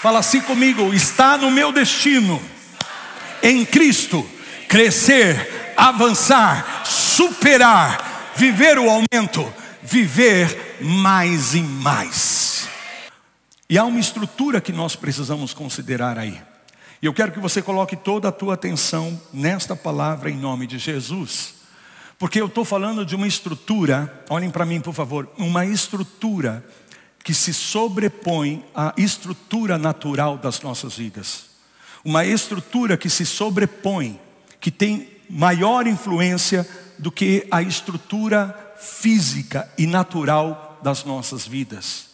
Fala assim comigo: está no meu destino, em Cristo, crescer, avançar, superar, viver o aumento, viver mais e mais. E há uma estrutura que nós precisamos considerar aí. E eu quero que você coloque toda a tua atenção nesta palavra em nome de Jesus. Porque eu estou falando de uma estrutura, olhem para mim por favor, uma estrutura que se sobrepõe à estrutura natural das nossas vidas. Uma estrutura que se sobrepõe, que tem maior influência do que a estrutura física e natural das nossas vidas.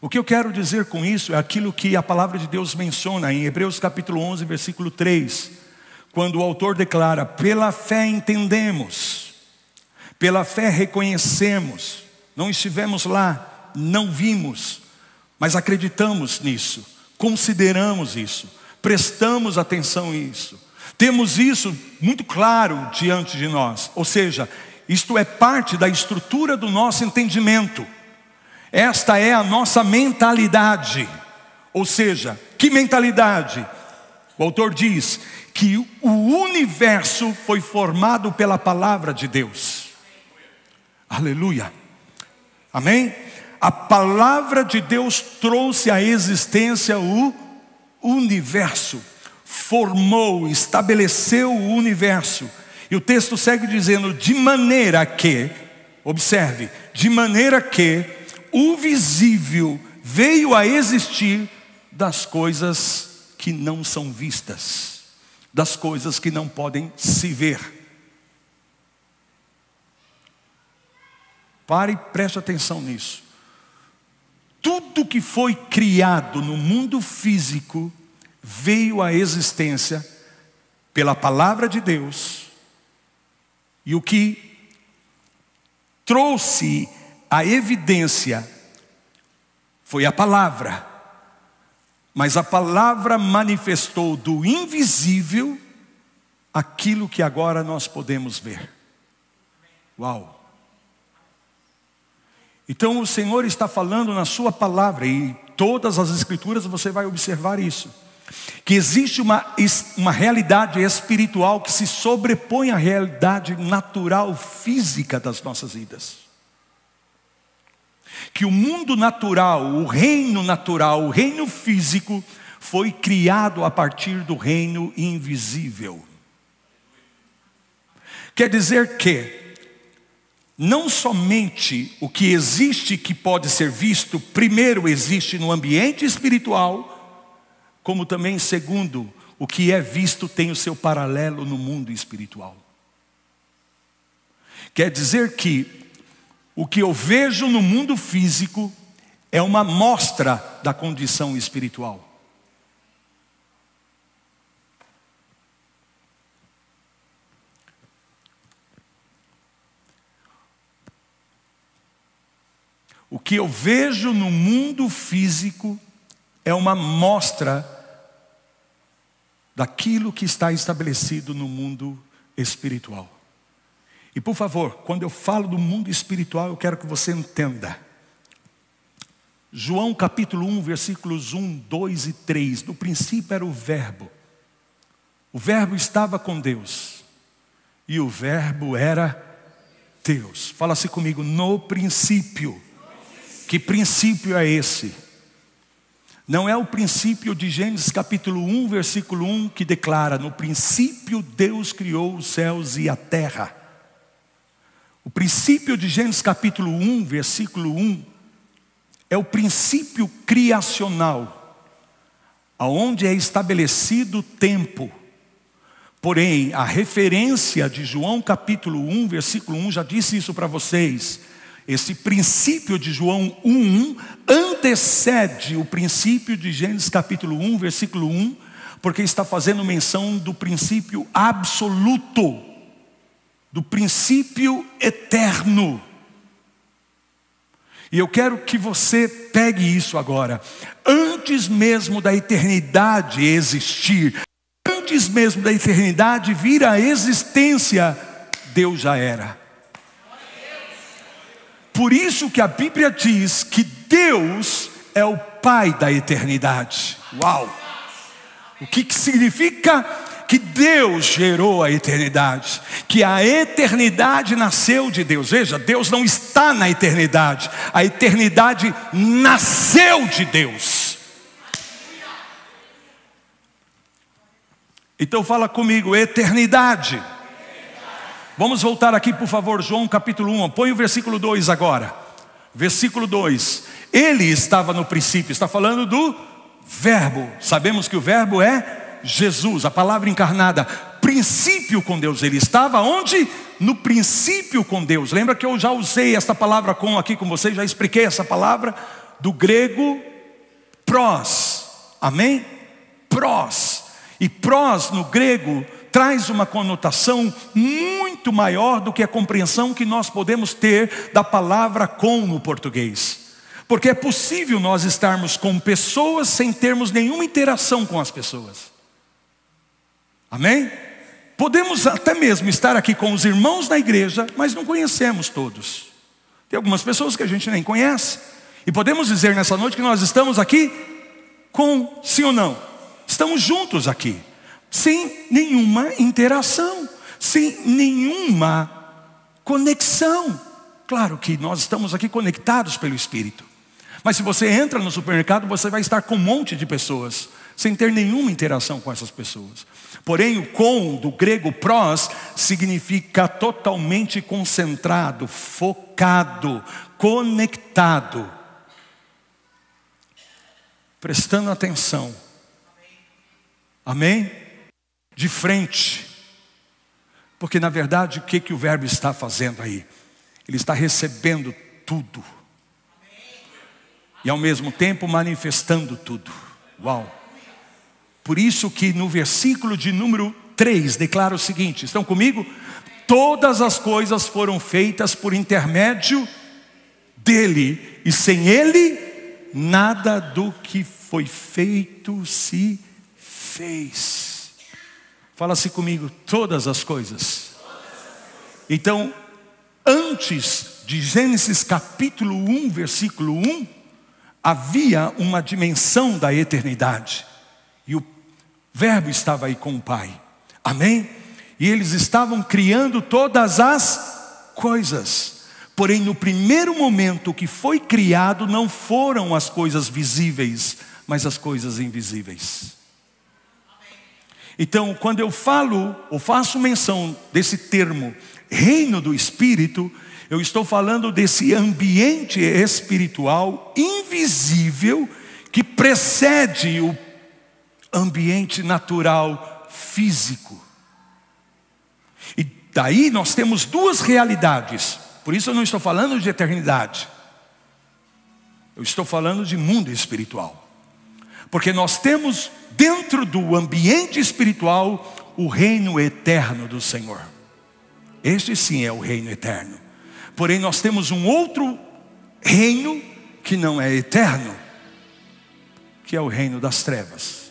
O que eu quero dizer com isso é aquilo que a palavra de Deus menciona em Hebreus capítulo 11, versículo 3. Quando o autor declara: pela fé entendemos, pela fé reconhecemos, não estivemos lá, não vimos, mas acreditamos nisso, consideramos isso, prestamos atenção nisso, temos isso muito claro diante de nós. Ou seja, isto é parte da estrutura do nosso entendimento. Esta é a nossa mentalidade. Ou seja, que mentalidade? O autor diz que o universo foi formado pela palavra de Deus. Aleluia. Amém? A palavra de Deus trouxe à existência o universo. Formou, estabeleceu o universo. E o texto segue dizendo: de maneira que, observe, de maneira que o visível veio a existir das coisas que não são vistas, das coisas que não podem se ver. Pare e preste atenção nisso. Tudo que foi criado no mundo físico veio à existência pela palavra de Deus. E o que trouxe a evidência foi a palavra. Mas a palavra manifestou do invisível aquilo que agora nós podemos ver. Uau! Então o Senhor está falando na sua palavra, e todas as escrituras você vai observar isso, que existe uma realidade espiritual que se sobrepõe à realidade natural, física das nossas vidas. Que o mundo natural, o reino físico, foi criado a partir do reino invisível. Quer dizer que não somente o que existe que pode ser visto, primeiro existe no ambiente espiritual, como também, segundo, o que é visto tem o seu paralelo no mundo espiritual. Quer dizer que o que eu vejo no mundo físico é uma mostra da condição espiritual. O que eu vejo no mundo físico é uma mostra daquilo que está estabelecido no mundo espiritual. E por favor, quando eu falo do mundo espiritual, eu quero que você entenda. João capítulo 1, versículos 1, 2 e 3. No princípio era o verbo. O verbo estava com Deus. E o verbo era Deus. Fala assim comigo: no princípio. Que princípio é esse? Não é o princípio de Gênesis capítulo 1, versículo 1, que declara: no princípio Deus criou os céus e a terra. O princípio de Gênesis capítulo 1, versículo 1, é o princípio criacional, aonde é estabelecido o tempo. Porém, a referência de João capítulo 1, versículo 1, já disse isso para vocês. Esse princípio de João 1:1 antecede o princípio de Gênesis capítulo 1, versículo 1, porque está fazendo menção do princípio absoluto, do princípio eterno. E eu quero que você pegue isso agora. Antes mesmo da eternidade existir, antes mesmo da eternidade vir à existência, Deus já era. Por isso que a Bíblia diz que Deus é o Pai da eternidade. Uau! O que significa? Que Deus gerou a eternidade, que a eternidade nasceu de Deus. Veja, Deus não está na eternidade, a eternidade nasceu de Deus. Então fala comigo, eternidade. Vamos voltar aqui por favor, João capítulo 1, põe o versículo 2 agora. Versículo 2, ele estava no princípio, está falando do verbo. Sabemos que o verbo é Jesus, a palavra encarnada. Princípio com Deus, ele estava onde? No princípio com Deus. Lembra que eu já usei esta palavra aqui com vocês, já expliquei essa palavra do grego prós, amém? Prós, e prós no grego traz uma conotação muito maior do que a compreensão que nós podemos ter da palavra com no português. Porque é possível nós estarmos com pessoas sem termos nenhuma interação com as pessoas. Amém? Podemos até mesmo estar aqui com os irmãos na igreja, mas não conhecemos todos. Tem algumas pessoas que a gente nem conhece. E podemos dizer nessa noite que nós estamos aqui com, sim ou não? Estamos juntos aqui, sem nenhuma interação, sem nenhuma conexão. Claro que nós estamos aqui conectados pelo Espírito. Mas se você entra no supermercado, você vai estar com um monte de pessoas, sem ter nenhuma interação com essas pessoas. Porém, o com, do grego prós, significa totalmente concentrado, focado, conectado. Prestando atenção. Amém? De frente. Porque na verdade, o que o verbo está fazendo aí? Ele está recebendo tudo. E ao mesmo tempo manifestando tudo. Uau! Por isso que no versículo de número 3 declara o seguinte, estão comigo? Todas as coisas foram feitas por intermédio dele, e sem ele, nada do que foi feito se fez. Fala-se comigo, todas as coisas. Então, antes de Gênesis capítulo 1, versículo 1, havia uma dimensão da eternidade. E o verbo estava aí com o Pai. Amém? E eles estavam criando todas as coisas. Porém, no primeiro momento que foi criado, não foram as coisas visíveis, mas as coisas invisíveis. Então, quando eu falo, ou faço menção desse termo, reino do Espírito, eu estou falando desse ambiente espiritual invisível que precede o ambiente natural físico. E daí nós temos duas realidades. Por isso eu não estou falando de eternidade. Eu estou falando de mundo espiritual. Porque nós temos dentro do ambiente espiritual o reino eterno do Senhor. Este sim é o reino eterno. Porém nós temos um outro reino que não é eterno, que é o reino das trevas.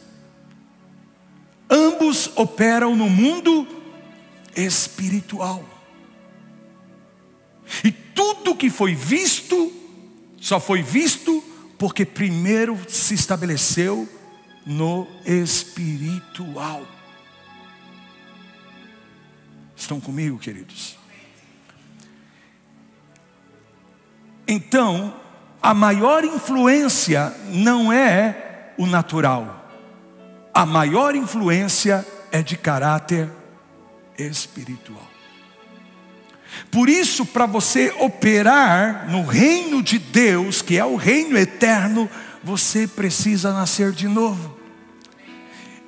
Ambos operam no mundo espiritual. E tudo que foi visto, só foi visto porque primeiro se estabeleceu no espiritual. Estão comigo, queridos? Então, a maior influência não é o natural. A maior influência é de caráter espiritual. Por isso, para você operar no reino de Deus, que é o reino eterno, você precisa nascer de novo.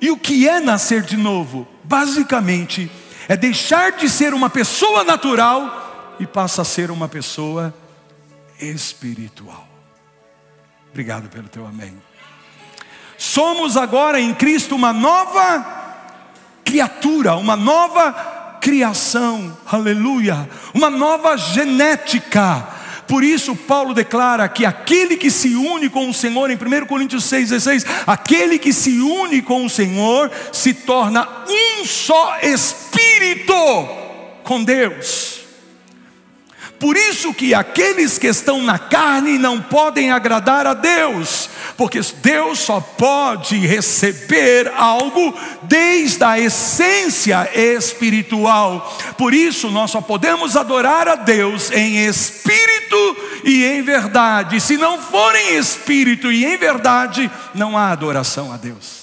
E o que é nascer de novo? Basicamente, é deixar de ser uma pessoa natural e passa a ser uma pessoa espiritual. Obrigado pelo teu amém. Somos agora em Cristo uma nova criatura, uma nova criação, aleluia, uma nova genética. Por isso Paulo declara que aquele que se une com o Senhor, em 1 Coríntios 6,16, aquele que se une com o Senhor se torna um só espírito com Deus. Por isso que aqueles que estão na carne não podem agradar a Deus, porque Deus só pode receber algo desde a essência espiritual. Por isso nós só podemos adorar a Deus em espírito e em verdade. Se não for em espírito e em verdade, não há adoração a Deus.